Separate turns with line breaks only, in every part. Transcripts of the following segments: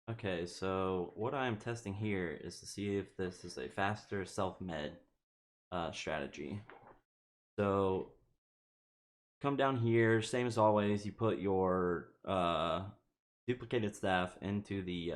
Okay, so what I'm testing here is to see if this is a faster self-med strategy. So come down here, same as always, you put your duplicated staff into the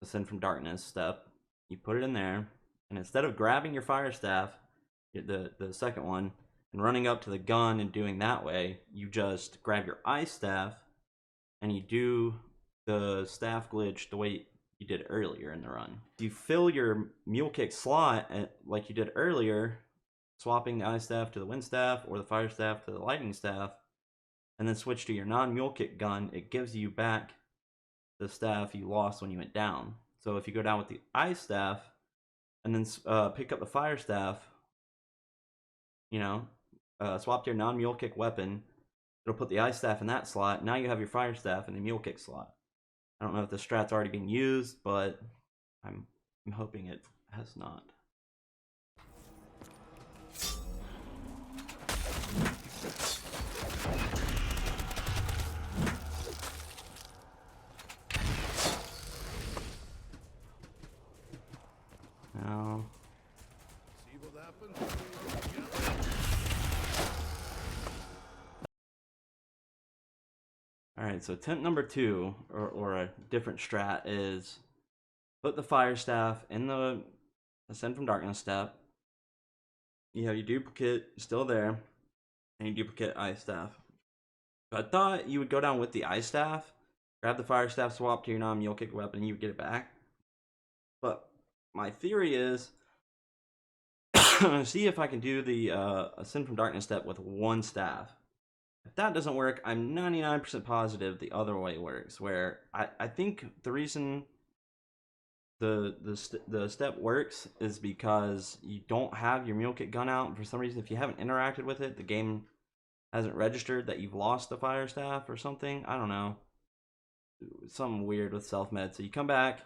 Ascend from Darkness step. You put it in there, and instead of grabbing your fire staff, the second one, and running up to the gun and doing that way, you just grab your ice staff and you do the staff glitch the way you did earlier in the run. You fill your mule kick slot like you did earlier, swapping the ice staff to the wind staff or the fire staff to the lightning staff, and then switch to your non-mule kick gun. It gives you back the staff you lost when you went down. So if you go down with the ice staff and then pick up the fire staff, swap to your non-mule kick weapon, it'll put the ice staff in that slot. Now you have your fire staff in the mule kick slot. I don't know if the strat's already been used, but I'm hoping it has not. Now,
See what happens.
all right, so attempt number 2, or a different strat, is put the fire staff in the Ascend from Darkness step. You have your duplicate still there, and you duplicate ice staff. So I thought you would go down with the ice staff, grab the fire staff, swap to your non-mule kick weapon, and you would get it back. But my theory is, see if I can do the Ascend from Darkness step with one staff. If that doesn't work, I'm 99% positive the other way works, where I think the reason the step works is because you don't have your mule kick gun out, and for some reason, if you haven't interacted with it, the game hasn't registered that you've lost the fire staff or something. I don't know. Something weird with self-med. So you come back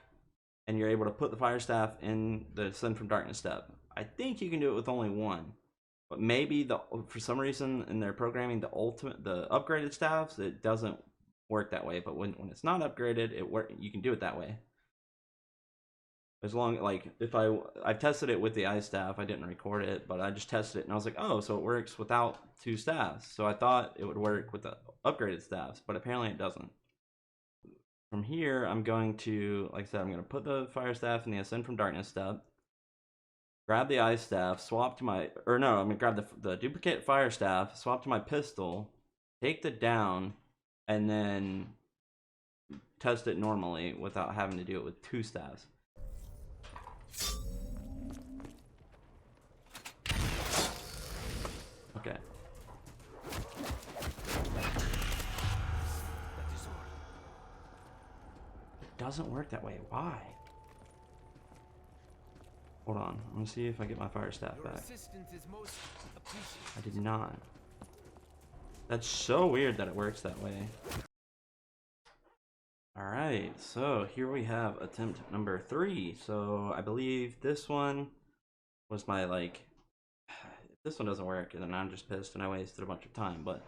and you're able to put the fire staff in the Ascend from Darkness step. I think you can do it with only one. But maybe for some reason in their programming, the upgraded staffs, it doesn't work that way. But when it's not upgraded, you can do it that way. As long, like, if I've tested it with the ice staff, I didn't record it, but I just tested it and I was like, oh, so it works without 2 staffs. So I thought it would work with the upgraded staffs, but apparently it doesn't. From here, I'm going to, like I said, I'm going to put the fire staff in the Ascend from Darkness step, grab the ice staff, swap to my, or no, I'm going to grab the duplicate fire staff, swap to my pistol, take the down, and then test it normally without having to do it with 2 staffs. Okay. It doesn't work that way. Why? Hold on. I'm gonna see if I get my fire staff back. I did not. That's so weird that it works that way. Alright, so here we have attempt number 3. So I believe this one was my, like, if this one doesn't work, then I'm just pissed and I wasted a bunch of time. But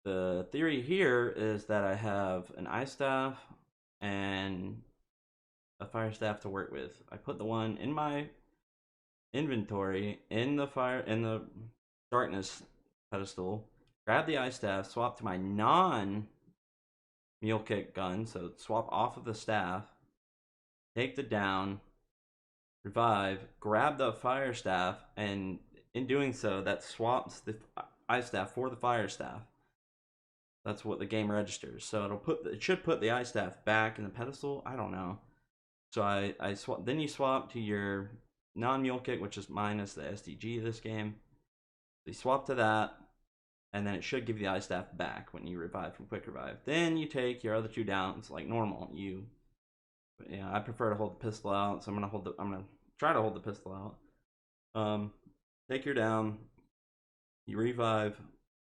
the theory here is that I have an ice staff and a fire staff to work with. I put the one in my inventory in the darkness pedestal, grab the ice staff, swap to my non mule kick gun, so swap off of the staff, take the down, revive, grab the fire staff, and in doing so, that swaps the ice staff for the fire staff. That's what the game registers. So it should put the ice staff back in the pedestal. I don't know. So I swap. Then you swap to your non-mule kick, which is minus the SDG this game. So you swap to that, and then it should give you the ice staff back when you revive from quick revive. Then you take your other 2 downs like normal. I prefer to hold the pistol out, so I'm gonna try to hold the pistol out. Take your down, you revive,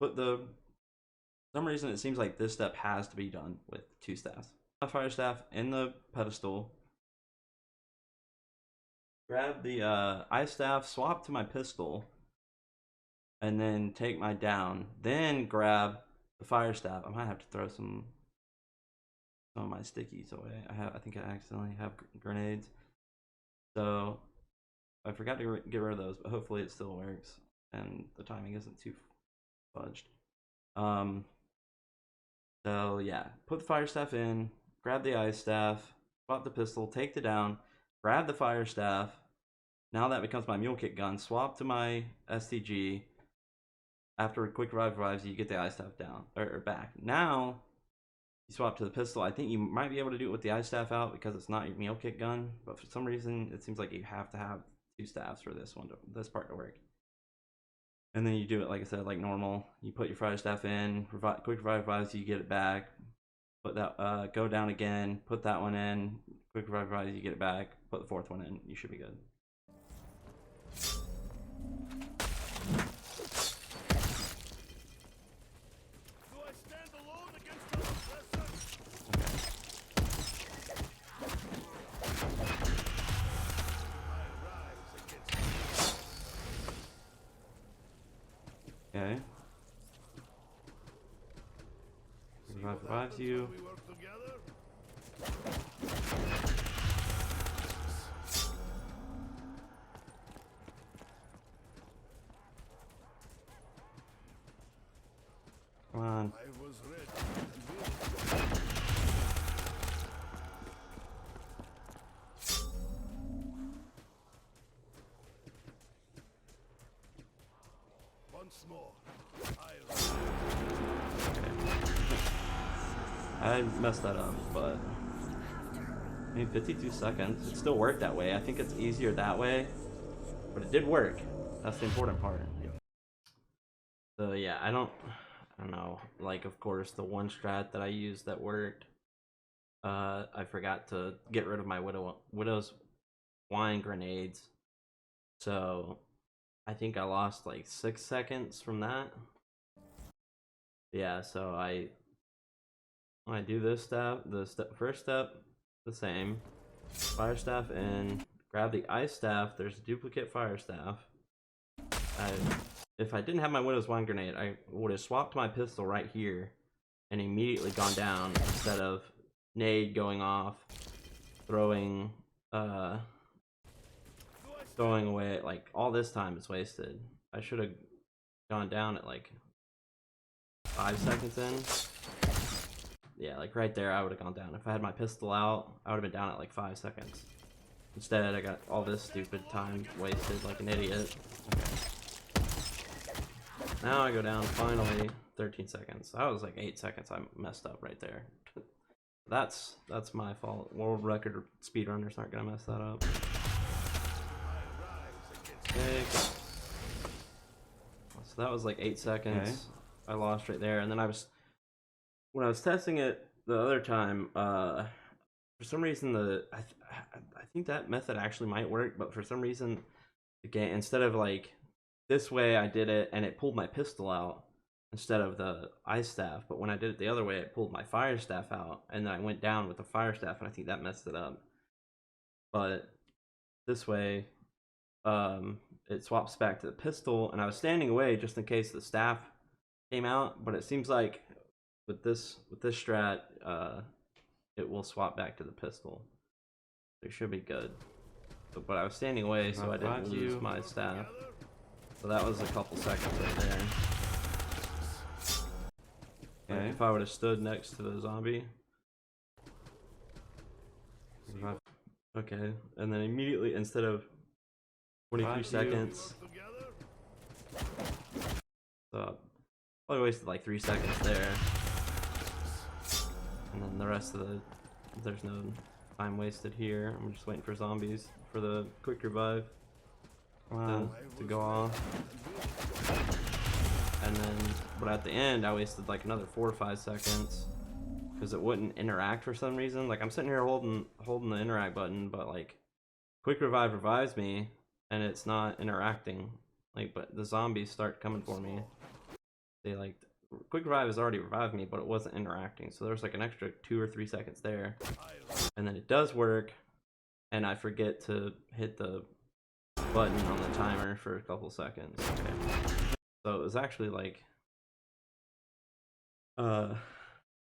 put the. For some reason, it seems like this step has to be done with 2 staffs. My fire staff in the pedestal. Grab the ice staff, swap to my pistol, and then take my down. Then grab the fire staff. I might have to throw some some of my stickies away. I think I accidentally have grenades, so I forgot to get rid of those. But hopefully it still works and the timing isn't too fudged. So yeah, put the fire staff in, grab the ice staff, swap the pistol, take the down, grab the fire staff. Now that becomes my mule kick gun. Swap to my STG. After a quick revive revives you, you get the ice staff down or back. Now you swap to the pistol. I think you might be able to do it with the ice staff out because it's not your mule kick gun, but for some reason it seems like you have to have two staffs for this this part to work. And then you do it like I said, like normal. You put your fire staff in, quick revive revives you, you get it back. Put that go down again, put that one in, quick revive revives you, get it back. Put the fourth one in, you should be good. Okay. Revives you. Come on.
Once more.
I messed that up, but I mean 52 seconds. It still worked that way. I think it's easier that way, but it did work. That's the important part. So yeah, I don't know. Like, of course, the one strat that I used that worked, I forgot to get rid of my Widow's Wine grenades. So I think I lost like 6 seconds from that. Yeah, so when I do this step, first step, the same. Fire staff in, grab the ice staff, there's a duplicate fire staff. If I didn't have my Widow's Wine grenade, I would have swapped my pistol right here and immediately gone down instead of nade going off, throwing away, like all this time is wasted. I should have gone down at like 5 seconds in. Yeah, like right there I would have gone down. If I had my pistol out, I would have been down at like 5 seconds. Instead I got all this stupid time wasted like an idiot. Okay. Now I go down finally 13 seconds. That was like 8 seconds I messed up right there. That's my fault. World record speedrunners aren't gonna mess that up. Okay. So that was like 8 seconds. Okay. I lost right there, and then when I was testing it the other time, for some reason I think that method actually might work, but for some reason the game, instead of like this way I did it and it pulled my pistol out instead of the ice staff, but when I did it the other way it pulled my fire staff out and then I went down with the fire staff, and I think that messed it up. But this way it swaps back to the pistol, and I was standing away just in case the staff came out, but it seems like with this strat it will swap back to the pistol. It should be good. But I was standing away so I didn't lose my staff. So that was a couple seconds right there. Okay. If I would have stood next to the zombie. Okay, and then immediately, instead of 23 seconds, so probably wasted like 3 seconds there. And then the rest of there's no time wasted here. I'm just waiting for zombies for the quick revive to go off. And then, but at the end I wasted like another 4 or 5 seconds because it wouldn't interact for some reason. Like I'm sitting here holding the interact button, but like quick revive revives me and it's not interacting. Like, but the zombies start coming for me. They like, quick revive has already revived me, but it wasn't interacting, so there's like an extra 2 or 3 seconds there, and then it does work, and I forget to hit the button on the timer for a couple seconds. Okay. So it was actually like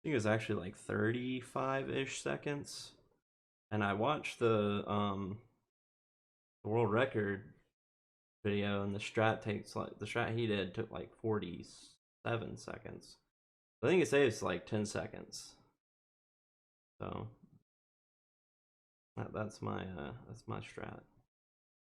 think it was actually like 35-ish seconds. And I watched the world record video, and the strat he did took like 47 seconds. I think it saves like 10 seconds. So that's my strat.